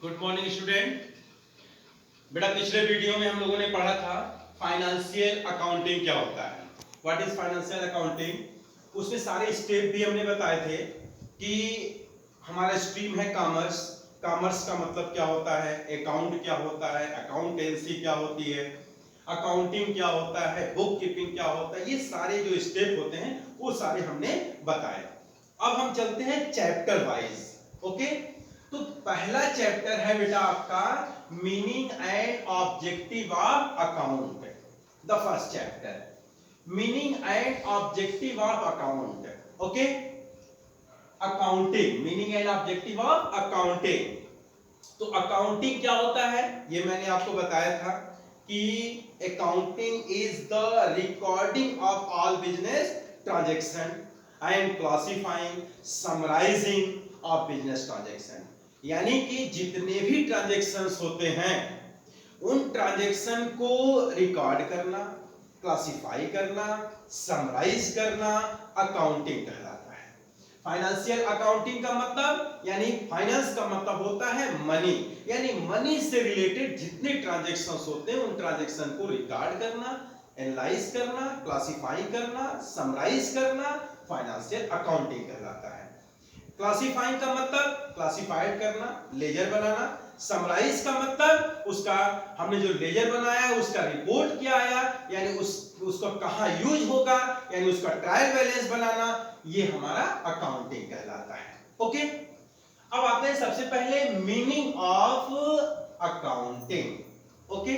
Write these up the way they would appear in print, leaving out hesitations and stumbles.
Good morning student. बेटा पिछले video में हम लोगों ने पढ़ा था फाइनेंशियल अकाउंटिंग क्या होता है, व्हाट इज फाइनेंशियल अकाउंटिंग। उसमें सारे स्टेप भी हमने बताए थे कि हमारा स्ट्रीम है कॉमर्स। कॉमर्स का मतलब क्या होता है, अकाउंट क्या होता है, अकाउंटेंसी क्या होती है, अकाउंटिंग क्या होता है, बुक कीपिंग क्या होता है, ये सारे जो स्टेप होते हैं वो सारे हमने बताए। अब हम चलते हैं चैप्टर वाइज। ओके, तो पहला चैप्टर है बेटा आपका meaning and objective of account. The first chapter meaning and objective of account. Okay, accounting, meaning and objective of accounting. तो अकाउंटिंग क्या होता है ये मैंने आपको बताया था कि accounting is the recording of all business transaction and classifying summarising of business transaction. यानी कि जितने भी ट्रांजैक्शंस होते हैं उन ट्रांजैक्शन को रिकॉर्ड करना, क्लासिफाई करना, समराइज करना अकाउंटिंग कहलाता है। फाइनेंशियल अकाउंटिंग का मतलब यानी फाइनेंस का मतलब होता है मनी, यानी मनी से रिलेटेड जितने ट्रांजैक्शंस होते हैं उन ट्रांजैक्शन को रिकॉर्ड करना, एनालाइज करना, क्लासिफाई करना, समराइज करना फाइनेंशियल अकाउंटिंग कहलाता है। क्लासिफाइंग का मतलब क्लासिफाइड करना, लेजर बनाना। समराइज का मतलब उसका हमने जो लेजर बनाया है उसका रिपोर्ट क्या आया, यानी उसका कहां यूज होगा, यानी उसका ट्रायल बैलेंस बनाना, ये हमारा अकाउंटिंग कहलाता है। ओके, अब आते हैं सबसे पहले meaning of accounting. Okay,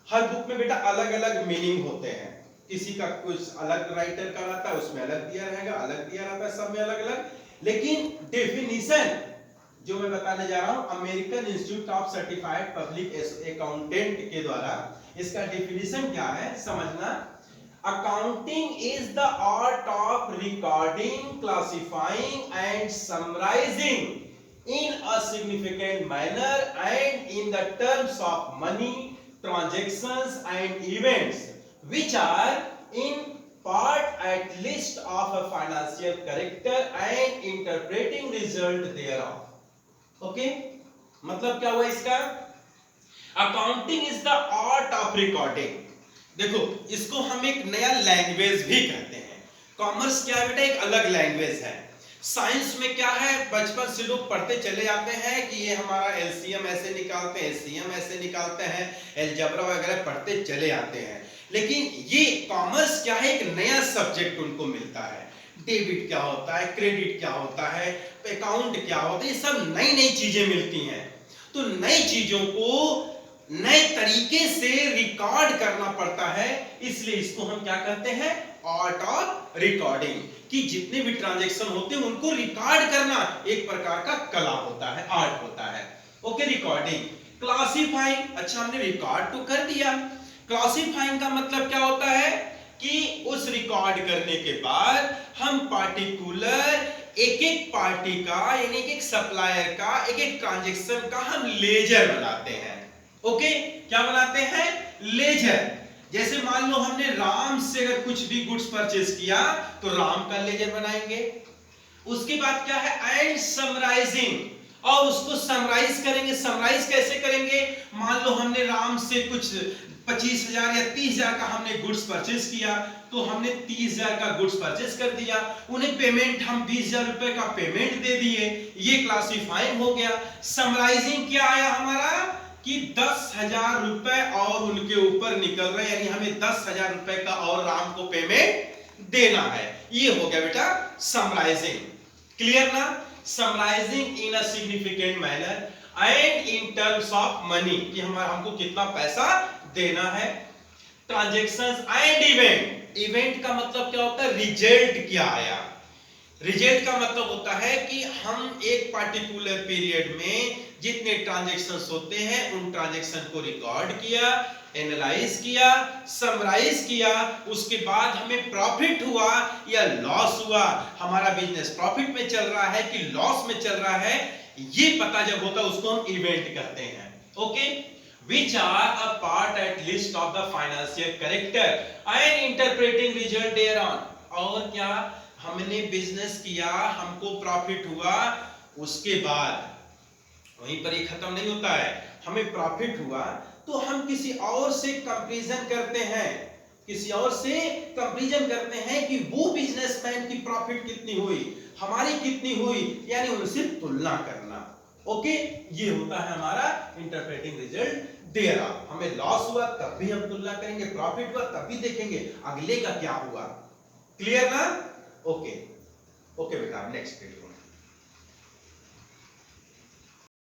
her book में बेटा अलग अलग मीनिंग होते हैं, किसी का कुछ अलग राइटर का रहता है उसमें अलग दिया रहेगा, अलग दिया रहता है, सब में अलग अलग। लेकिन डेफिनेशन जो मैं बताने जा रहा हूं American Institute of Certified Public accountant के द्वारा, इसका डेफिनेशन क्या है समझना। Accounting is the art of recording, classifying and summarising in a significant manner and in the terms of money transactions and events which are in part at least of a financial character and interpreting result thereof. Okay, मतलब क्या हुआ इसका, accounting is the art of recording. देखो इसको हम एक नया language भी कहते हैं। कॉमर्स क्या है बेटा, एक अलग लैंग्वेज है। साइंस में क्या है, बचपन से लोग पढ़ते चले जाते हैं कि ये हमारा एलसीएम ऐसे निकालते हैं, एचसीएम ऐसे निकालते हैं, अलजेब्रा वगैरह पढ़ते चले आते हैं। लेकिन ये कॉमर्स क्या है, एक नया सब्जेक्ट उनको मिलता है। डेबिट क्या होता है, क्रेडिट क्या होता है, अकाउंट क्या होता है, ये सब नई नई चीजें मिलती हैं। तो नई चीजों को नए तरीके से रिकॉर्ड करना पड़ता है, इसलिए इसको हम क्या कहते हैं, आर्ट ऑफ रिकॉर्डिंग। कि जितने भी ट्रांजैक्शन होते हैं उनको रिकॉर्ड करना एक प्रकार का कला होता है, आर्ट होता है। Okay, recording. क्लासिफाइंग, अच्छा हमने रिकॉर्ड तो कर दिया, क्लासिफाइंग का मतलब क्या होता है कि उस रिकॉर्ड करने के बाद हम पार्टिकुलर एक एक पार्टी का यानी एक एक सप्लायर का एक एक ट्रांजैक्शन का हम लेजर बनाते हैं। ओके, क्या बनाते हैं, लेजर। जैसे मान लो हमने राम से अगर कुछ भी गुड्स परचेज किया तो राम का लेजर बनाएंगे। उसके बाद क्या है, एंड समराइजिंग, और उसको समराइज करेंगे। समराइज कैसे करेंगे, मान लो हमने राम से कुछ 25,000 या 30,000 का हमने गुड्स परचेज किया, तो हमने 30,000 का गुड्स परचेज कर दिया, उन्हें पेमेंट हम 20,000 रुपए का पेमेंट दे दिए, ये क्लासिफाइंग हो गया। समराइजिंग क्या आया हमारा कि 10,000 रुपए और उनके ऊपर निकल रहे, यानी हमें 10,000 रुपए का और राम को पेमेंट देना है, ये हो गया बेटा समराइजिंग। क्लियर ना, summarising in a significant manner and in terms of money, कि हमको कितना पैसा देना है। ट्रांजैक्शंस एंड इवेंट, इवेंट का मतलब क्या होता है, रिजल्ट क्या आया। रिजल्ट का मतलब होता है कि हम एक पार्टिकुलर पीरियड में जितने ट्रांजैक्शंस होते हैं उन ट्रांजैक्शन को रिकॉर्ड किया, एनालाइज किया, समराइज किया, उसके बाद हमें प्रॉफिट हुआ या लॉस हुआ, हमारा बिजनेस प्रॉफिट में चल रहा है कि लॉस में चल रहा है, ये पता जब होता है उसको हम इवेंट कहते हैं। Okay, which are a part at least of the financial character and interpreting result thereon। और क्या, हमने बिजनेस किया, हमको प्रॉफिट हुआ, उसके बाद वहीं पर ये खत्म नहीं होता है। हमें प्रॉफिट हुआ तो हम किसी और से कंपैरिजन करते हैं, किसी और से कंपैरिजन करते हैं कि वो बिजनेसमैन की प्रॉफिट कितनी हुई, हमारी कितनी हुई, यानी उनसे तुलना करना। ओके, ये होता है हमारा इंटरप्रेटिंग रिजल्ट देरा। हमें लॉस हुआ तब भी हम तुलना करेंगे, प्रॉफिट हुआ तब भी देखेंगे अगले का क्या हुआ। क्लियर ना? ओके ओके बेटा, नेक्स्ट वीडियो